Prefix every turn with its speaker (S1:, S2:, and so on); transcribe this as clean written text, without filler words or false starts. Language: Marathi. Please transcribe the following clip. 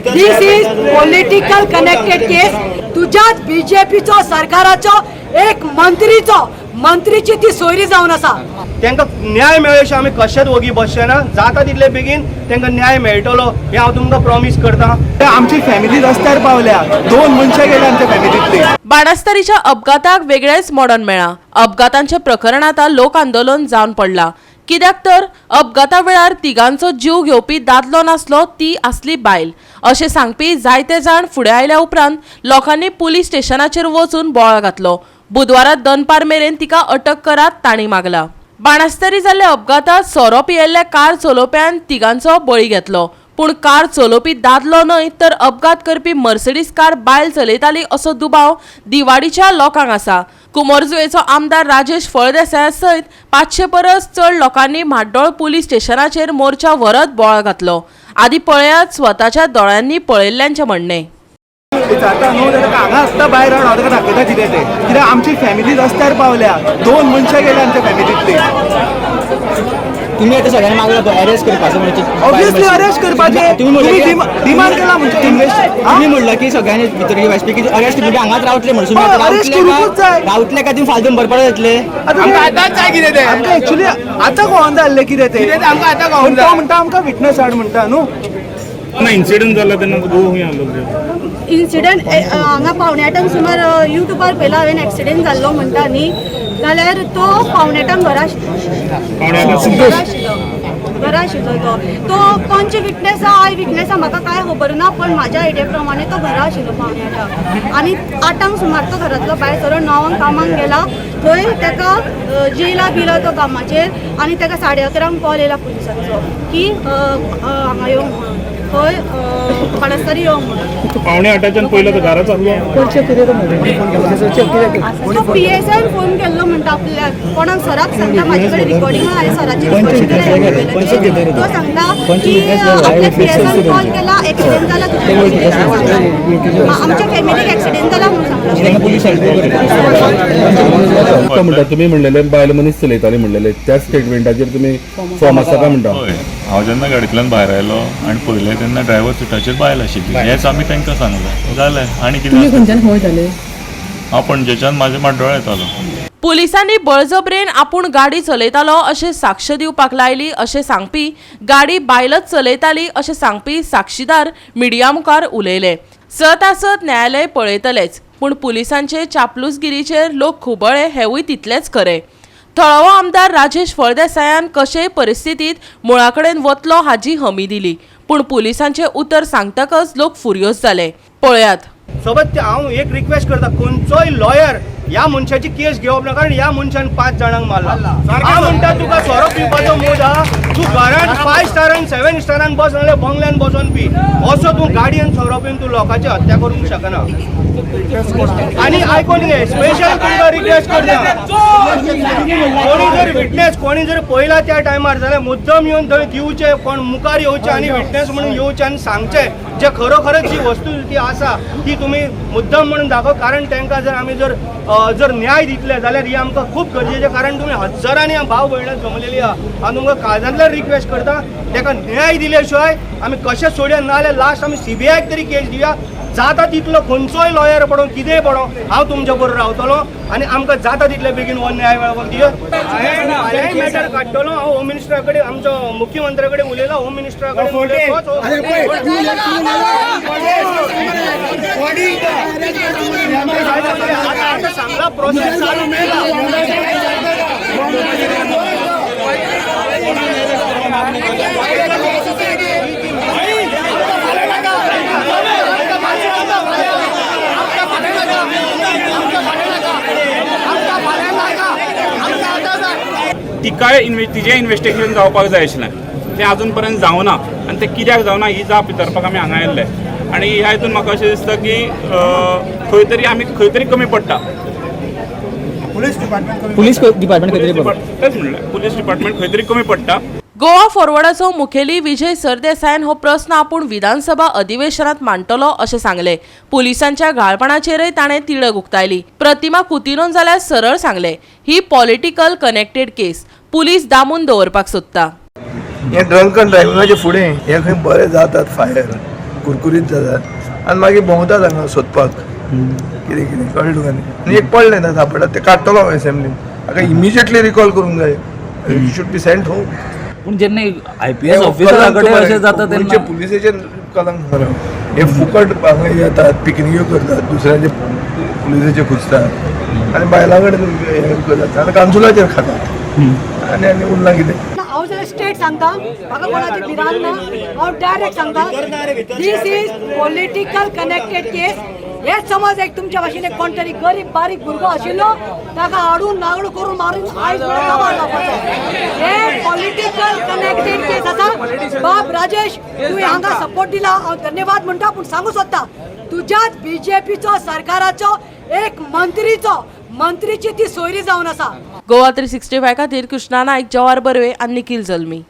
S1: दिस इज पॉलिटिकल कनेक्टेड केस. तुझ्याच बीजेपीचो सरकाराचो एक मंत्रीची ती सोयरी जावन आसा.
S2: तांकां न्याय मेळ्ळेशें आमी कशेंच वगी बसचे ना. जाता तितले बेगीन तांकां न्याय मेळटलो हें हांव तुमकां प्रॉमिस करतां.
S3: आमची फॅमिली रस्त्यार पावल्या, 2 मनशां गेल्या आमच्या फॅमिलींतली.
S4: बाणस्तारीच्या अपघाताक वेगळेच मोडण मेळ्ळा. अपघातांचे प्रकरण आतां लोक आंदोलन जावन पडला. कित्याक तर अपघाता वेळार तिगांचो जीव घेवपी दादलो नासलो, ती आसली बायल अशें सांगपी जायते जाण फुडें आयल्या उपरांत लोकांनी पुलीस स्टेशनाचेर वचून बोवाळ घातलो. बुधवारा दनपार मेरेन तिका अटक करात तांणी मागला. बाणस्तारी जाल्ल्या अपघातात सोरो पियेल्ल्या कार चलोवप्यान तिगांचो बळी घेतलो. पूण कार चलोवपी दादलो न्हय तर अपघात करपी मर्सिडीज कार बायल चलयताली असो दुबाव दिवाडीच्या लोकांक आसा. कुमरजुवेचो आमदार राजेश फळदेसाय सयत 500 परस चड लोकांनी म्हाड्डोळ पुलीस स्टेशनाचेर मोर्चा व्हरत बोवाळ घातलो. आदी पळयात स्वताच्या दोळ्यांनी पळयल्ल्यांचें म्हणणें.
S3: जाता न्हू जाल्यार हांगा आसता भायर हांव ताका दाखयता कितें तें. कित्याक आमची फॅमिली रस्त्यार पावल्या, 2 मनशां गेल्या आमच्या फॅमिलींतली.
S5: तुम्ही आता सगळ्यांना मागला अरेस्ट करपाचो म्हणजे
S3: ऑब्वियसली अरेस्ट करपाचें. तुम्ही डिमांड केला म्हणजे
S5: तुम्ही म्हणलं की सगळ्यांनी भितर येवपाची की अरेस्ट म्हणजे हांगाच रावतले म्हणून रावतले काय तुम्ही फालतून बरपड जातले.
S3: आमकां एक्चुली आतां कळोन जाल्लें कितें तें. तो म्हणटा आमकां विटनस हाड म्हणटा न्हू.
S6: इन्सिडेंट जाला तेन्ना खूब आलो.
S1: इन्सिडंट हांगा पावण्याटांक सुमार युट्यूबार पयला हांवें एक्सिडेंट जाल्लो म्हणटा न्ही, जाल्यार तो पावण्याटांक घरा आशिल्लो. तो पंच विटनेस आय विटनेस म्हाका काय खबर ना, पण म्हाज्या आयडिया प्रमाणे तो घरा आशिल्लो पावण्याटांक. आनी 8 सुमार तो घरांतलो भायर सरो 9 कामाक गेला. थंय ताका जेला बिला तो कामाचेर आनी ताका 11:30 कॉल येयला पुलिसांचो की हांगा येवंक म्हणून, खंय बाणस्तारी येवंक म्हणून.
S6: पावणे 8च्यान पयलो तो घरा चाललो.
S1: तो PSIन फोन केल्लो म्हणटा आपल्याक. कोणाक सराक सांगता म्हाजे कडेन रिकॉर्डिंग आहे सराची. तो सांगता की आपल्या PSIन कॉल केला, एक्सिडेंट जाला आमच्या फॅमिलीक एक्सिडेंट जाला म्हणून सांगता.
S6: म्हणटा तुमी म्हणलेले बायल मनीस चलयताली म्हणलेले त्या स्टेटमेंटाचेर तुमी फॉर्म आसा काय म्हणटा.
S7: हांव जेन्ना गाडयेंतल्यान भायर आयलो आनी पळयलें तेन्ना ड्रायव्हर सिटाचेर बायल आशिल्ली. हेंच आमी तांकां सांगलें. जालें आनी कितें हांव पणजेच्यान म्हाजे माड्डोळा येतालो.
S4: पुलिसांनी बळजबरेन आपूण गाडी चलयतालो अशें साक्ष दिवपाक लायली अशें सांगपी, गाडी बायलच चलयताली अशें सांगपी साक्षीदार मिडिया मुखार उलयले. सत न्यायालय पळयतलेच, पूण पुलिसांचे चापलूसगिरीचेर लोक खुबळे हेवूय तितलेच खरें. थळावो आमदार राजेश फळदेसायान कशेय परिस्थितीत मुळा कडेन वतलो हाची हमी दिली, पूण पुलिसांचे उतर सांगतकच लोक फुर्योज जाले. पळयात.
S2: सोबत हांव एक रिक्वेस्ट करता, खंयचोय लॉयर ह्या मनशाची केस घेवप ना, कारण ह्या मनशान 5 जाणांक मारला. हांव म्हणटा तुका सोरो पिवपाचो मूड आहा, तूं घरांत 5 स्टारान 7 स्टारान बस नाल्यार बंगल्यान बसोन पी. असो तूं गाडयेन सोरो पिवन तूं लोकांची हत्या करूंक शकना. आनी आयकून घे, स्पेशल तुमकां रिक्वेस्ट करता, कोणी जर विटनेस कोणी जर पळयला त्या टायमार जाल्यार मुद्दम येवन थंय दिवचे, कोण मुखार येवचे आनी विटनेस म्हणून येवचे आनी सांगचे जे खरोखरच जी वस्तुस्थिती आसा ती तुमी मुद्दम म्हणून दाखव. कारण तांकां जर आमी जर न्याय दितले जाल्यार ही आमकां खूब गरजेचें. कारण तुमी हजारांनी भाव भयणां जमलेली आहा. हांव तुमकां काळजांतल्यान रिक्वेस्ट करता, ताका न्याय दिले शिवाय आमी कशें सोडया ना जाल्यार लास्ट आमी CBIक तरी केस दिवया. जाता तितलो खंयचोय लॉयर पडो कितेंय पडो हांव तुमच्या बरोबर रावतलो आनी आमकां जाता तितले बेगीन हो न्याय मेळपाक दियो. हांवें मॅटर काडटलो. हांव होम मिनिस्टरा कडेन आमच्या मुख्यमंत्र्या कडेन उलयला. होम मिनिस्टरा कडेन सांगला प्रोसेस चालू केला.
S6: तिजें इन्व्हेस्टिगेशन जावपाक जाय आशिल्लें, तें आजून पर्यंत जावना. आनी तें कित्याक जावना ही जाप विचारपाक आमी हांगा आयिल्ले. आनी ह्या हितून म्हाका अशें दिसता की खंय तरी आमी कमी पडटा.
S5: पुलीस डिपार्टमेंट
S6: तेच म्हणलें, पुलीस डिपार्टमेंट खंय तरी कमी पडटा.
S4: गोवा फॉरवर्डाचो मुखेली विजय सरदेसायन हो प्रस्न आपूण विधानसभा अधिवेशनात मांडटलो अशें सांगले. पुलिसांच्या घाळपणाचेरय ताणें तिडक उक्तायली. प्रतिमा कुतिनोन जाल्यार सरळ सांगले, ही पॉलिटिकल कनेक्टेड केस, पुलीस दामून दवरपाक सोदता.
S3: हे ड्रंक अँड ड्रायव्हिंगाचे फुडें हे खंय बरें जातात फायर.
S8: कुरकुरीत जातात आनी मागीर भोंवतात हांगा सोदपाक कितें कितें कळ्ळें तुका न्ही आनी एक पडलें ना सापडटा ते काडटलो हांव असेंब्लीन हाका इमिजिएटली रिकॉल करूंक जाय शूड बी सेंट होम
S9: पूण जेन्ना IPS ऑफिसरा कडेन अशें जाता तेन्ना
S8: पुलिसेचे कलंक खरो हे फुकट हांगा येतात पिकनिक्यो करतात दुसऱ्याचे पुलिसेचे खुजतात आनी बायलां कडेन हे करतात आनी कांसुलाचेर खातात आनी आनी उरलां कितें
S1: हांव जर स्टेट सांगता म्हाका कोणाची भिरांत ना हांव डायरेक्ट सांगता दीस इज पॉलिटिकल कनेक्टेड केस हेच समज एक तुमच्या भाशेन कोण तरी गरीब बारीक भुरगो आशिल्लो ताका हाडून नागडो करून मारून आयज कामार लावपाचो हे पॉलिटिकल कनेक्टेड केस आसा बाब राजेश तुवें हांगा सपोर्ट दिला हांव धन्यवाद म्हणटा पूण सांगू सोदता तुज्याच BJPचो सरकाराचो एक मंत्रीची ती सोयरी जावन आसा
S4: गोवा 365 खातीर कृष्णा नायक, जवाहर बर्वे आनी निखिल जल्मी.